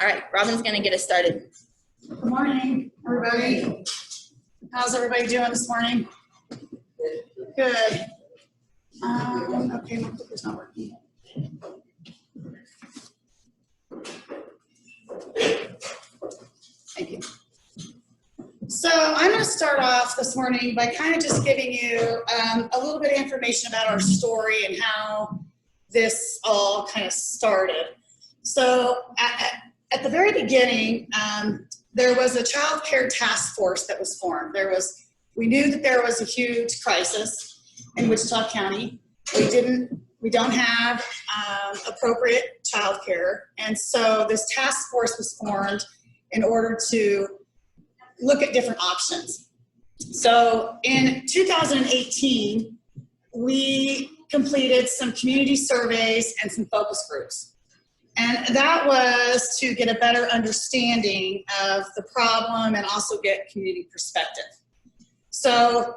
All right, Robin's gonna get us started. Good morning, everybody. How's everybody doing this morning? Good. Okay, my clicker's not working. Thank you. So I'm going to start off this morning by kind of just giving you a little bit of information about our story and how this all kind of started. So at the very beginning, there was a child care task force that was formed. We knew that there was a huge crisis in Wichita County. We don't have appropriate child care, and so this task force was formed in order to look at different options. So in 2018, we completed some community surveys and some focus groups. And that was to get a better understanding of the problem and also get community perspective. So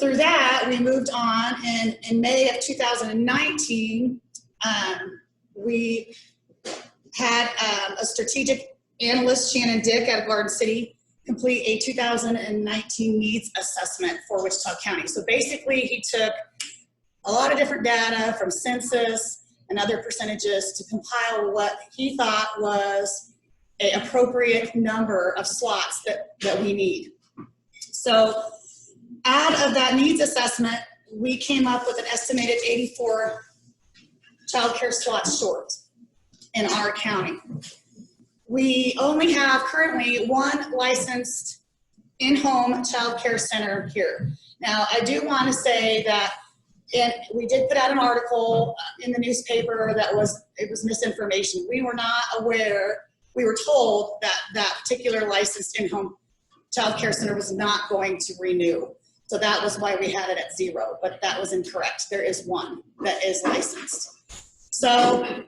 through that, we moved on, and in May of 2019, we had a strategic analyst, Shannon Dick, out of Garden City, complete a 2019 needs assessment for Wichita County. So basically, he took a lot of different data from census and other percentages to compile what he thought was an appropriate number of slots that we need. So out of that needs assessment, we came up with an estimated 84 child care slots short in our county. We only have currently one licensed in-home child care center here. Now, I do want to say that we did put out an article in the newspaper it was misinformation. We were not aware, we were told that that particular licensed in-home child care center was not going to renew. So that was why we had it at 0, but that was incorrect. There is one that is licensed. So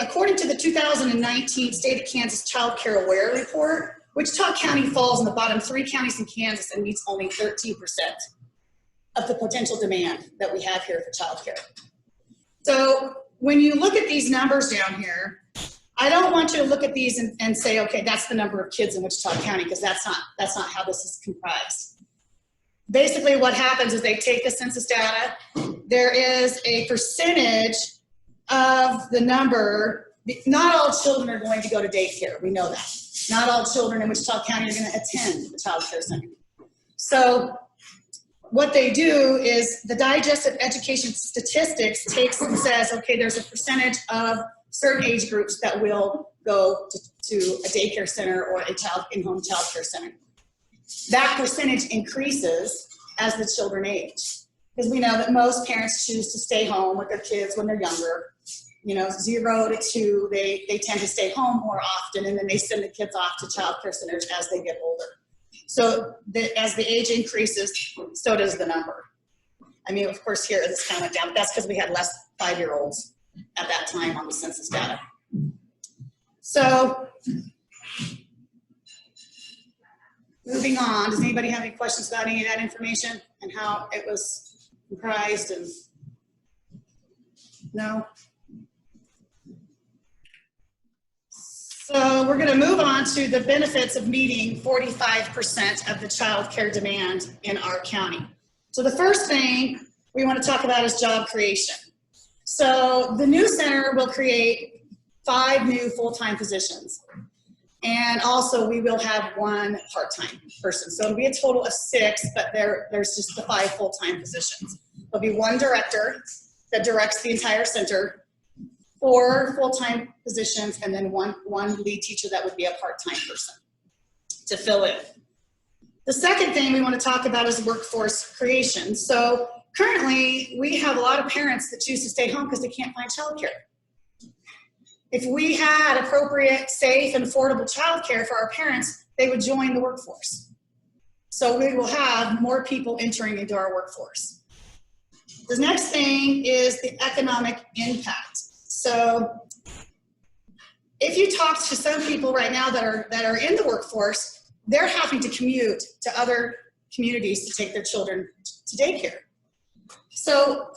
according to the 2019 State of Kansas Child Care Aware Report, Wichita County falls in the bottom 3 counties in Kansas and meets only 13% of the potential demand that we have here for child care. So when you look at these numbers down here, I don't want you to look at these and say, okay, that's the number of kids in Wichita County, because that's not how this is comprised. Basically what happens is they take the census data. There is a percentage of the number. Not all children are going to go to daycare. We know that. Not all children in Wichita County are going to attend the child care center. So what they do is the Digestive Education Statistics takes and says, okay, there's a percentage of certain age groups that will go to a daycare center or a in-home child care center. That percentage increases as the children age, because we know that most parents choose to stay home with their kids when they're younger. 0 to 2, they tend to stay home more often, and then they send the kids off to child care centers as they get older. So as the age increases, so does the number. I mean, of course, here this kind of went down, but that's because we had less 5-year-olds at that time on the census data. So moving on, does anybody have any questions about any of that information and how it was comprised? And no? So we're going to move on to the benefits of meeting 45% of the child care demand in our county. So the first thing we want to talk about is job creation. So the new center will create 5 new full-time positions. And also we will have 1 part-time person. So it'll be a total of 6, but there's just the 5 full-time positions. There'll be 1 director that directs the entire center, 4 full-time positions, and then one lead teacher that would be a part-time person to fill in. The second thing we want to talk about is workforce creation. So currently, we have a lot of parents that choose to stay home because they can't find childcare. If we had appropriate, safe, and affordable childcare for our parents, they would join the workforce. So we will have more people entering into our workforce. The next thing is the economic impact. So if you talk to some people right now that are in the workforce, they're having to commute to other communities to take their children to daycare. So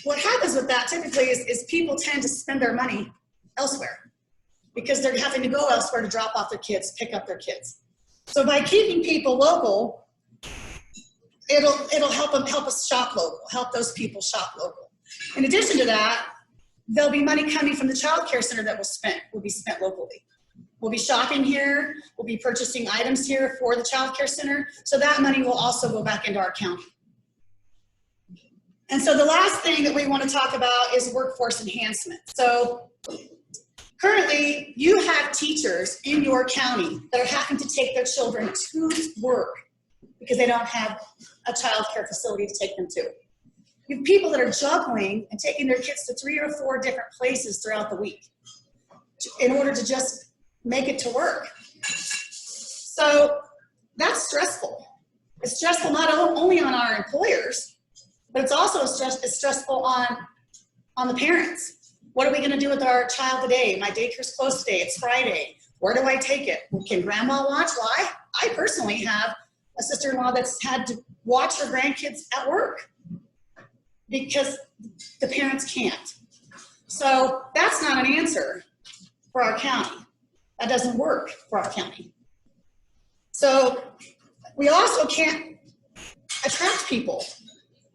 what happens with that typically is people tend to spend their money elsewhere because they're having to go elsewhere to drop off their kids, pick up their kids. So by keeping people local, it'll help us shop local, help those people shop local. In addition to that, there'll be money coming from the child care center that will be spent locally. We'll be shopping here, we'll be purchasing items here for the child care center, so that money will also go back into our county. And so the last thing that we want to talk about is workforce enhancement. So currently, you have teachers in your county that are having to take their children to work because they don't have a child care facility to take them to. You have people that are juggling and taking their kids to 3 or 4 different places throughout the week in order to just make it to work. So that's stressful. It's stressful not only on our employers, but it's also stressful on the parents. What are we going to do with our child today? My daycare's closed today. It's Friday. Where do I take it? Can grandma watch? Well, I personally have a sister-in-law that's had to watch her grandkids at work because the parents can't. So that's not an answer for our county. That doesn't work for our county. So we also can't attract people.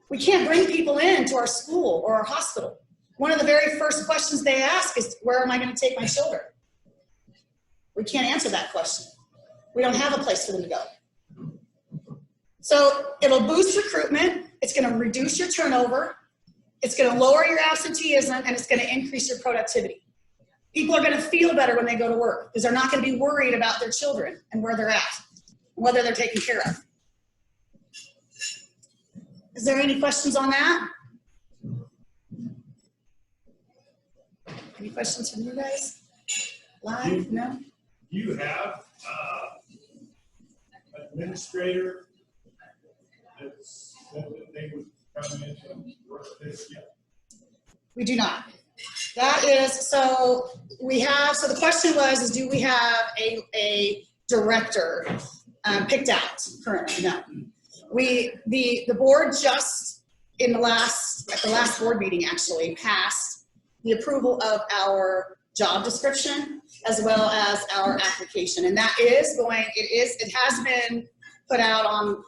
We can't bring people into our school or our hospital. One of the very first questions they ask is, where am I going to take my children? We can't answer that question. We don't have a place for them to go. So it'll boost recruitment. It's going to reduce your turnover. It's going to lower your absenteeism, and it's going to increase your productivity. People are going to feel better when they go to work because they're not going to be worried about their children and where they're at, whether they're taken care of. Is there any questions on that? Any questions from you guys? Live? No? You have administrator that said that they would come in and work this yet. We do not. That is, so we have, so the question was, do we have a director picked out currently? No. The board just at the last board meeting actually passed the approval of our job description as well as our application. And that is it has been put out on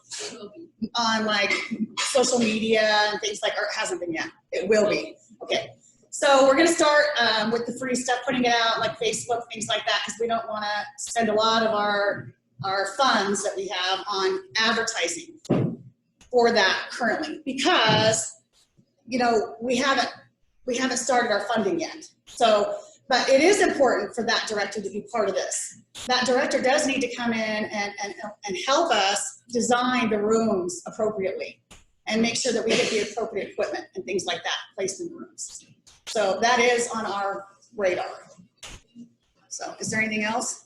like social media and things like, or it hasn't been yet. It will be. Okay. So we're going to start with the free stuff, putting it out like Facebook, things like that, because we don't want to spend a lot of our funds that we have on advertising for that currently, because we haven't started our funding yet. So, but it is important for that director to be part of this. That director does need to come in and help us design the rooms appropriately and make sure that we get the appropriate equipment and things like that placed in the rooms. So that is on our radar. So is there anything else?